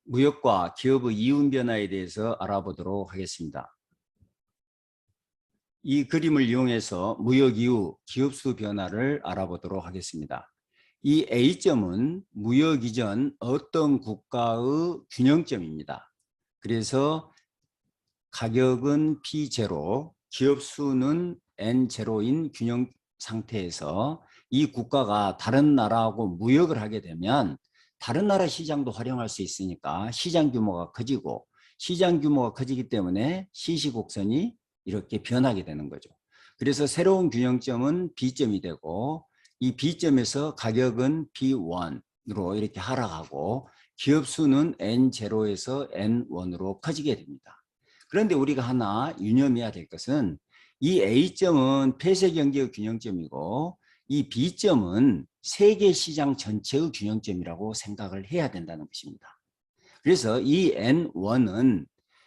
무역과 기업의 이윤 변화에 대해서 알아보도록 하겠습니다. 이 그림을 이용해서 무역 이후 기업수 변화를 알아보도록 하겠습니다. 이 A점은 무역 이전 어떤 국가의 균형점입니다. 그래서 가격은 P0, 기업수는 N0인 균형 상태에서 이 국가가 다른 나라하고 무역을 하게 되면 다른 나라 시장도 활용할 수 있으니까 시장 규모가 커지고, 시장 규모가 커지기 때문에 시시곡선이 이렇게 변하게 되는 거죠. 그래서 새로운 균형점은 B점이 되고, 이 B점에서 가격은 P1으로 이렇게 하락하고 기업 수는 N0에서 N1으로 커지게 됩니다. 그런데 우리가 하나 유념해야 될 것은 이 A점은 폐쇄 경제의 균형점이고 이 B점은 세계 시장 전체의 균형점이라고 생각을 해야 된다는 것입니다. 그래서 이 N1은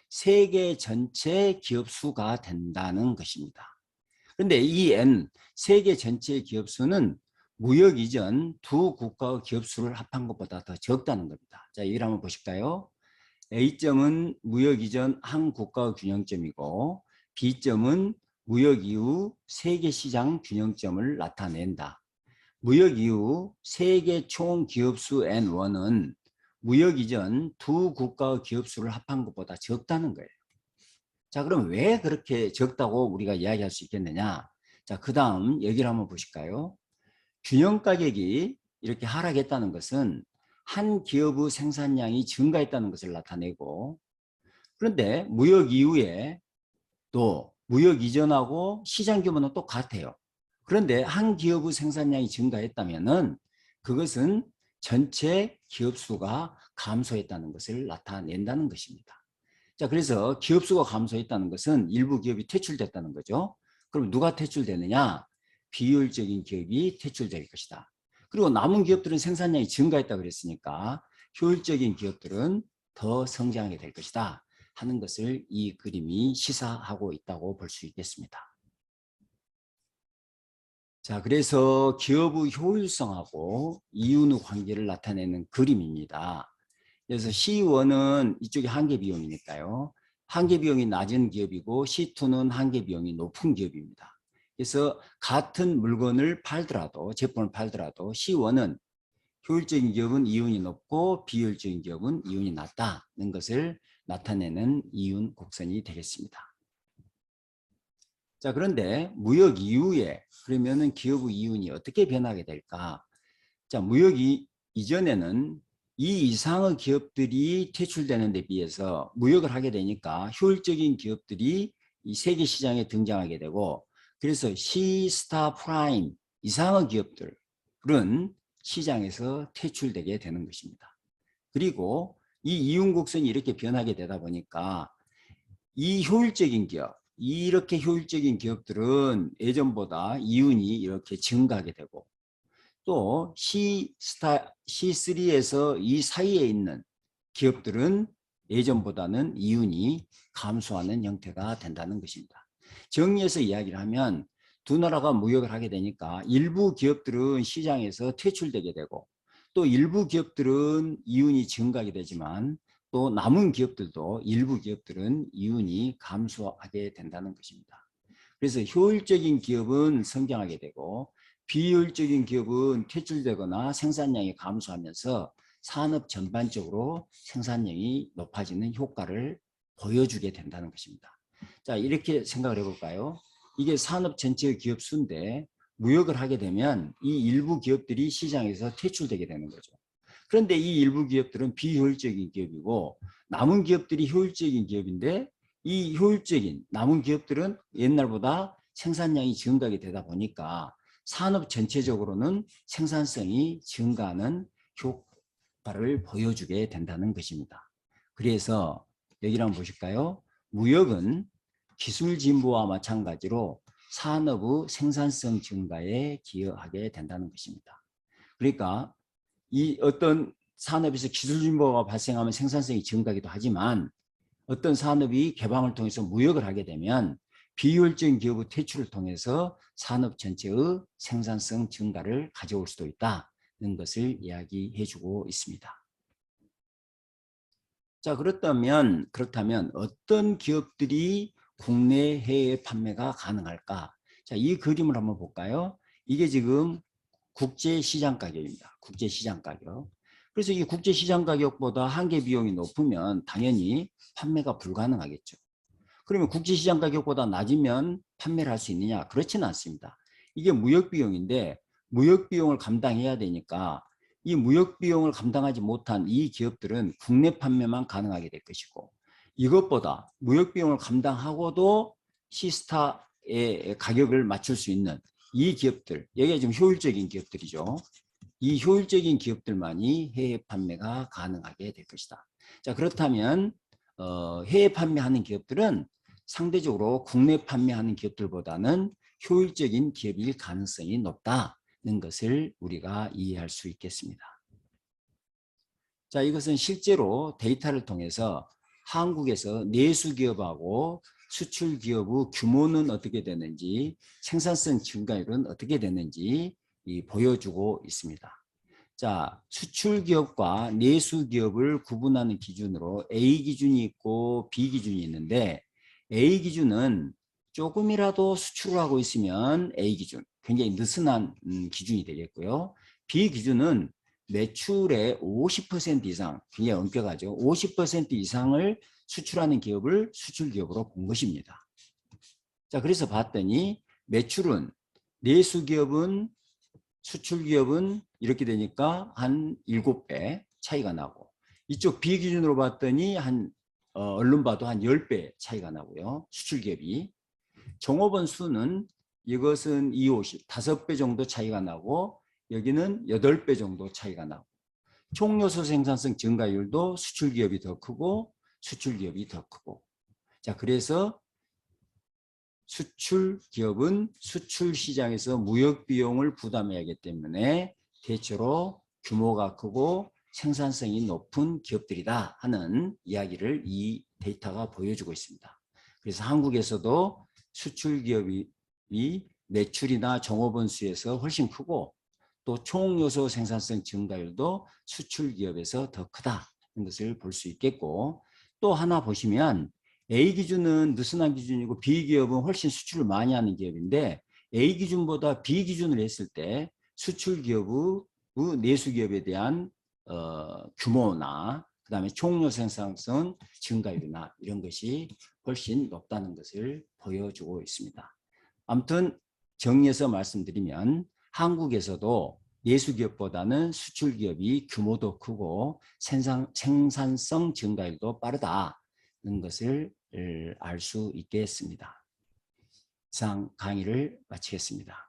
세계 전체 기업 수가 된다는 것입니다. 그런데 이 N, 세계 전체 기업 수는 무역 이전 두 국가의 기업 수를 합한 것보다 더 적다는 겁니다. 자, 여기를 한번 보실까요? A점은 무역 이전 한 국가의 균형점이고 B점은 무역 이후 세계 시장 균형점을 나타낸다. 무역 이후 세계 총 기업수 N1은 무역 이전 두 국가의 기업수를 합한 것보다 적다는 거예요. 자, 그럼 왜 그렇게 적다고 우리가 이야기할 수 있겠느냐? 자, 그 다음 여기를 한번 보실까요? 균형 가격이 이렇게 하락했다는 것은 한 기업의 생산량이 증가했다는 것을 나타내고, 그런데 무역 이후에 또 무역 이전하고 시장 규모는 똑같아요. 그런데 한 기업의 생산량이 증가했다면은 그것은 전체 기업 수가 감소했다는 것을 나타낸다는 것입니다. 자, 그래서 기업 수가 감소했다는 것은 일부 기업이 퇴출됐다는 거죠. 그럼 누가 퇴출되느냐? 비효율적인 기업이 퇴출될 것이다. 그리고 남은 기업들은 생산량이 증가했다고 그랬으니까 효율적인 기업들은 더 성장하게 될 것이다 하는 것을 이 그림이 시사하고 있다고 볼 수 있겠습니다. 자, 그래서 기업의 효율성하고 이윤의 관계를 나타내는 그림입니다. 그래서 C1은 이쪽이 한계 비용이니까요. 한계 비용이 낮은 기업이고 C2는 한계 비용이 높은 기업입니다. 그래서 같은 물건을 팔더라도, 제품을 팔더라도 C1은 효율적인 기업은 이윤이 높고 비효율적인 기업은 이윤이 낮다는 것을 나타내는 이윤 곡선이 되겠습니다. 자, 그런데 무역 이후에 그러면은 기업의 이윤이 어떻게 변하게 될까? 자, 무역 이전에는 이 이상의 기업들이 퇴출되는 데 비해서 무역을 하게 되니까 효율적인 기업들이 이 세계 시장에 등장하게 되고, 그래서 C스타 프라임 이상의 기업들은 시장에서 퇴출되게 되는 것입니다. 그리고 이 이윤 곡선이 이렇게 변하게 되다 보니까 이 효율적인 기업, 이렇게 효율적인 기업들은 예전보다 이윤이 이렇게 증가하게 되고, 또 C3에서 이 사이에 있는 기업들은 예전보다는 이윤이 감소하는 형태가 된다는 것입니다. 정리해서 이야기를 하면 두 나라가 무역을 하게 되니까 일부 기업들은 시장에서 퇴출되게 되고, 또 일부 기업들은 이윤이 증가하게 되지만 또 남은 기업들도 일부 기업들은 이윤이 감소하게 된다는 것입니다. 그래서 효율적인 기업은 성장하게 되고 비효율적인 기업은 퇴출되거나 생산량이 감소하면서 산업 전반적으로 생산량이 높아지는 효과를 보여주게 된다는 것입니다. 자, 이렇게 생각을 해볼까요? 이게 산업 전체의 기업 수인데 무역을 하게 되면 이 일부 기업들이 시장에서 퇴출되게 되는 거죠. 그런데 이 일부 기업들은 비효율적인 기업이고 남은 기업들이 효율적인 기업인데, 이 효율적인 남은 기업들은 옛날보다 생산량이 증가하게 되다 보니까 산업 전체적으로는 생산성이 증가하는 효과를 보여주게 된다는 것입니다. 그래서 여기를 한번 보실까요? 무역은 기술 진보와 마찬가지로 산업의 생산성 증가에 기여하게 된다는 것입니다. 그러니까 이 어떤 산업에서 기술 진보가 발생하면 생산성이 증가하기도 하지만 어떤 산업이 개방을 통해서 무역을 하게 되면 비효율적인 기업의 퇴출을 통해서 산업 전체의 생산성 증가를 가져올 수도 있다는 것을 이야기해 주고 있습니다. 자, 그렇다면 어떤 기업들이 국내 해외 판매가 가능할까? 자, 이 그림을 한번 볼까요? 이게 지금 국제 시장 가격입니다. 국제 시장 가격. 그래서 이 국제 시장 가격보다 한계 비용이 높으면 당연히 판매가 불가능하겠죠. 그러면 국제 시장 가격보다 낮으면 판매를 할 수 있느냐? 그렇지는 않습니다. 이게 무역 비용인데 무역 비용을 감당해야 되니까 이 무역 비용을 감당하지 못한 이 기업들은 국내 판매만 가능하게 될 것이고, 이것보다 무역 비용을 감당하고도 시스타의 가격을 맞출 수 있는 이 기업들, 여기가 지금 효율적인 기업들이죠. 이 효율적인 기업들만이 해외 판매가 가능하게 될 것이다. 자, 그렇다면 해외 판매하는 기업들은 상대적으로 국내 판매하는 기업들보다는 효율적인 기업일 가능성이 높다는 것을 우리가 이해할 수 있겠습니다. 자, 이것은 실제로 데이터를 통해서 한국에서 내수 기업하고 수출 기업의 규모는 어떻게 되는지, 생산성 증가율은 어떻게 되는지 보여주고 있습니다. 자, 수출 기업과 내수 기업을 구분하는 기준으로 A 기준이 있고 B 기준이 있는데, A 기준은 조금이라도 수출을 하고 있으면 A 기준, 굉장히 느슨한 기준이 되겠고요. B 기준은 매출의 50% 이상, 굉장히 엄격하죠. 50% 이상을 수출하는 기업을 수출 기업으로 본 것입니다. 자, 그래서 봤더니 매출은 내수 기업은 수출 기업은 이렇게 되니까 한 7배 차이가 나고, 이쪽 B 기준으로 봤더니 얼른 봐도 한 10배 차이가 나고요. 수출 기업이. 종업원 수는 이것은 250, 5배 정도 차이가 나고, 여기는 8배 정도 차이가 나고, 총요소 생산성 증가율도 수출 기업이 더 크고 수출 기업이 더 크고. 자, 그래서 수출 기업은 수출 시장에서 무역 비용을 부담해야 하기 때문에 대체로 규모가 크고 생산성이 높은 기업들이다 하는 이야기를 이 데이터가 보여주고 있습니다. 그래서 한국에서도 수출 기업이 매출이나 종업원 수에서 훨씬 크고, 또 총요소 생산성 증가율도 수출 기업에서 더 크다는 것을 볼 수 있겠고, 또 하나 보시면 A 기준은 느슨한 기준이고 B 기업은 훨씬 수출을 많이 하는 기업인데, A 기준보다 B 기준을 했을 때 수출 기업의 내수 기업에 대한 규모나 그다음에 총료 생산성 증가율이나 이런 것이 훨씬 높다는 것을 보여주고 있습니다. 아무튼 정리해서 말씀드리면 한국에서도 내수 기업보다는 수출 기업이 규모도 크고 생산성 증가율도 빠르다는 것을 알 수 있겠습니다. 이상 강의를 마치겠습니다.